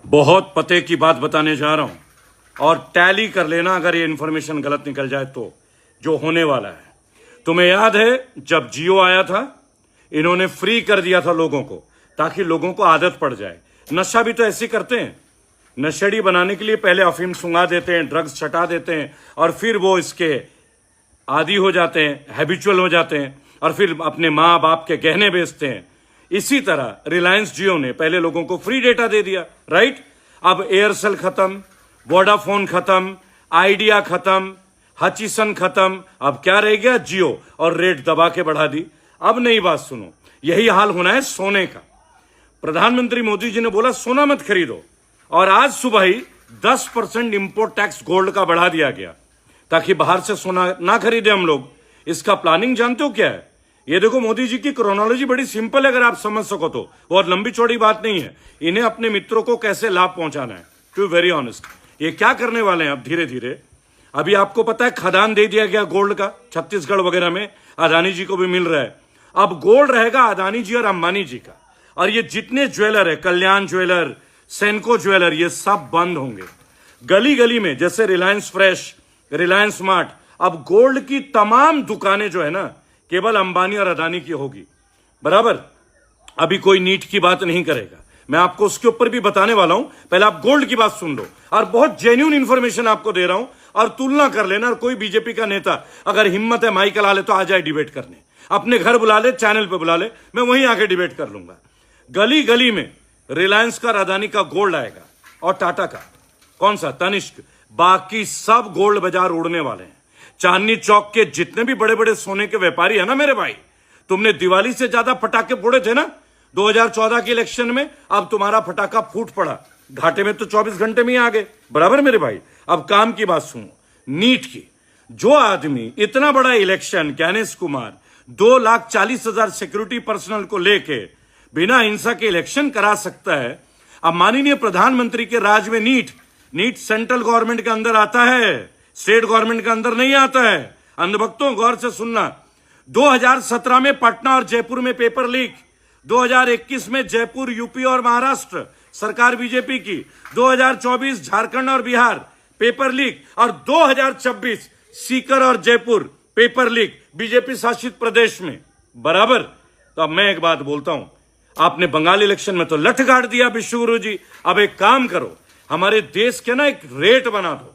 बहुत पते की बात बताने जा रहा हूं और टैली कर लेना अगर ये इंफॉर्मेशन गलत निकल जाए तो जो होने वाला है। तुम्हें याद है जब जियो आया था, इन्होंने फ्री कर दिया था लोगों को ताकि लोगों को आदत पड़ जाए। नशा भी तो ऐसे करते हैं, नशेड़ी बनाने के लिए पहले अफीम सुंघा देते हैं, ड्रग्स छटा देते हैं और फिर वो इसके आदी हो जाते हैं, हैबिचुअल हो जाते हैं और फिर अपने माँ बाप के गहने बेचते हैं। इसी तरह रिलायंस जियो ने पहले लोगों को फ्री डेटा दे दिया, राइट। अब एयरसेल खत्म, वोडाफोन खत्म, आइडिया खत्म, हचिसन खत्म, अब क्या रह गया? जियो, और रेट दबा के बढ़ा दी। अब नई बात सुनो, यही हाल होना है सोने का। प्रधानमंत्री मोदी जी ने बोला सोना मत खरीदो और आज सुबह ही 10% इंपोर्ट टैक्स गोल्ड का बढ़ा दिया गया ताकि बाहर से सोना ना खरीदे हम लोग। इसका प्लानिंग जानते हो क्या है? ये देखो, मोदी जी की क्रोनोलॉजी बड़ी सिंपल है, अगर आप समझ सको तो बहुत लंबी चौड़ी बात नहीं है। इन्हें अपने मित्रों को कैसे लाभ पहुंचाना है, टू वेरी ऑनेस्ट। ये क्या करने वाले हैं अब धीरे धीरे? अभी आपको पता है खदान दे दिया गया गोल्ड का, छत्तीसगढ़ वगैरह में अदानी जी को भी मिल रहा है। अब गोल्ड रहेगा अदानी जी और अंबानी जी का, और ये जितने ज्वेलर है, कल्याण ज्वेलर, सेनको ज्वेलर, ये सब बंद होंगे। गली गली में जैसे रिलायंस फ्रेश, रिलायंस स्मार्ट, अब गोल्ड की तमाम दुकानें जो है ना केवल अंबानी और अदानी की होगी, बराबर। अभी कोई नीट की बात नहीं करेगा, मैं आपको उसके ऊपर भी बताने वाला हूं। पहले आप गोल्ड की बात सुन लो, और बहुत जेन्युइन इंफॉर्मेशन आपको दे रहा हूं, और तुलना कर लेना। और कोई बीजेपी का नेता अगर हिम्मत है माइक ला ले तो आ जाए डिबेट करने, अपने घर बुला ले, चैनल पे बुला ले, मैं वहीं आके डिबेट कर लूंगा। गली गली में रिलायंस का और अदानी का गोल्ड आएगा, और टाटा का कौन सा? तनिष्क। बाकी सब गोल्ड बाजार उड़ने वाले हैं। चांदनी चौक के जितने भी बड़े बड़े सोने के व्यापारी है ना मेरे भाई, तुमने दिवाली से ज्यादा पटाखे फोड़े थे ना 2014 के इलेक्शन में, अब तुम्हारा पटाखा फूट पड़ा, घाटे में तो 24 घंटे में ही आ गए, बराबर मेरे भाई। अब काम की बात सुनो, नीट की। जो आदमी इतना बड़ा election, Gyanesh Kumar 2,40,000 security personal को लेके बिना हिंसा के इलेक्शन करा सकता है, अब माननीय प्रधानमंत्री के राज में नीट सेंट्रल गवर्नमेंट के अंदर आता है, स्टेट गवर्नमेंट के अंदर नहीं आता है। अंधभक्तों गौर से सुनना, 2017 में पटना और जयपुर में पेपर लीक, 2021 में जयपुर, यूपी और महाराष्ट्र सरकार बीजेपी की, 2024 झारखंड और बिहार पेपर लीक, और 2026 सीकर और जयपुर पेपर लीक बीजेपी शासित प्रदेश में, बराबर। तो अब मैं एक बात बोलता हूं, आपने बंगाल इलेक्शन में तो लठ गाड़ दिया विश्वगुरु जी। अब एक काम करो, हमारे देश के ना एक रेट बना दो,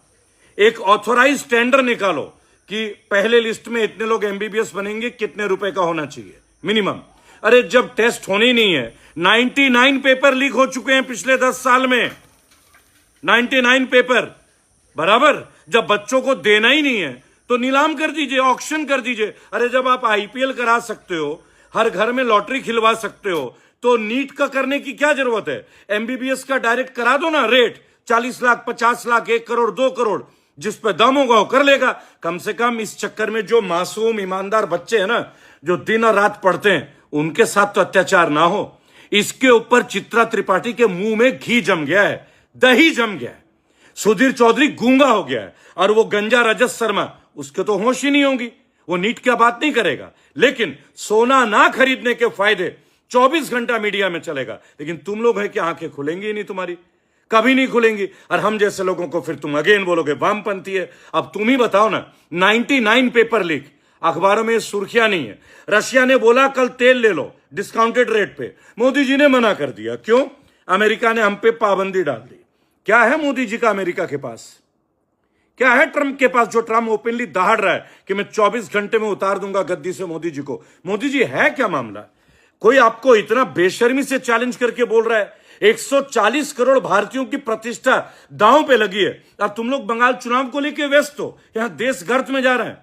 एक ऑथोराइज टेंडर निकालो कि पहले लिस्ट में इतने लोग एमबीबीएस बनेंगे, कितने रुपए का होना चाहिए मिनिमम। अरे जब टेस्ट होने ही नहीं है, 99 पेपर लीक हो चुके हैं पिछले 10 साल में, 99 पेपर, बराबर। जब बच्चों को देना ही नहीं है तो नीलाम कर दीजिए, ऑक्शन कर दीजिए। अरे जब आप आईपीएल करा सकते हो, हर घर में लॉटरी खिलवा सकते हो, तो नीट का करने की क्या जरूरत है? एमबीबीएस का डायरेक्ट करा दो ना, रेट 40 लाख, 50 लाख, 1 करोड़, 2 करोड़, जिस पे दम होगा वो कर लेगा। कम से कम इस चक्कर में जो मासूम ईमानदार बच्चे हैं ना, जो दिन और रात पढ़ते हैं, उनके साथ तो अत्याचार ना हो। इसके ऊपर चित्रा त्रिपाठी के मुंह में घी जम गया है, दही जम गया है। सुधीर चौधरी गूंगा हो गया है, और वो गंजा रजत शर्मा, उसके तो होश ही नहीं होगी, वो नीट की बात नहीं करेगा। लेकिन सोना ना खरीदने के फायदे 24 घंटा मीडिया में चलेगा, लेकिन तुम लोग हैं कि आंखें खुलेंगी ही नहीं, तुम्हारी कभी नहीं खुलेंगी। और हम जैसे लोगों को फिर तुम अगेन बोलोगे वामपंथी है। अब तुम ही बताओ ना, 99 पेपर लीक, अखबारों में सुर्खियां नहीं है। रशिया ने बोला कल तेल ले लो डिस्काउंटेड रेट पे, मोदी जी ने मना कर दिया। क्यों? अमेरिका ने हम पे पाबंदी डाल दी। क्या है मोदी जी का अमेरिका के पास? क्या है ट्रंप के पास, जो ट्रंप ओपनली दहाड़ रहा है कि मैं 24 घंटे में उतार दूंगा गद्दी से मोदी जी को? मोदी जी है क्या मामला? कोई आपको इतना बेशर्मी से चैलेंज करके बोल रहा है? 140 करोड़ भारतीयों की प्रतिष्ठा दांव पे लगी है, और तुम लोग बंगाल चुनाव को लेकर व्यस्त हो। यहां देश गर्त में जा रहे हैं,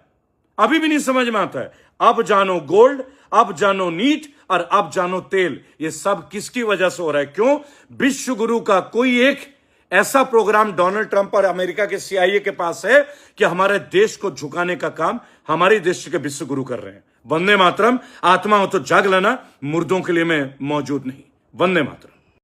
अभी भी नहीं समझ में आता है। अब जानो गोल्ड, अब जानो नीट, और अब जानो तेल। ये सब किसकी वजह से हो रहा है? क्यों? विश्व गुरु का कोई एक ऐसा प्रोग्राम डोनाल्ड ट्रंप और अमेरिका के सीआईए के पास है कि हमारे देश को झुकाने का काम हमारे देश के विश्व गुरु कर रहे हैं। वंदे मातरम। आत्मा हो तो जाग लेना, मुर्दों के लिए मैं मौजूद नहीं। वंदे मातरम।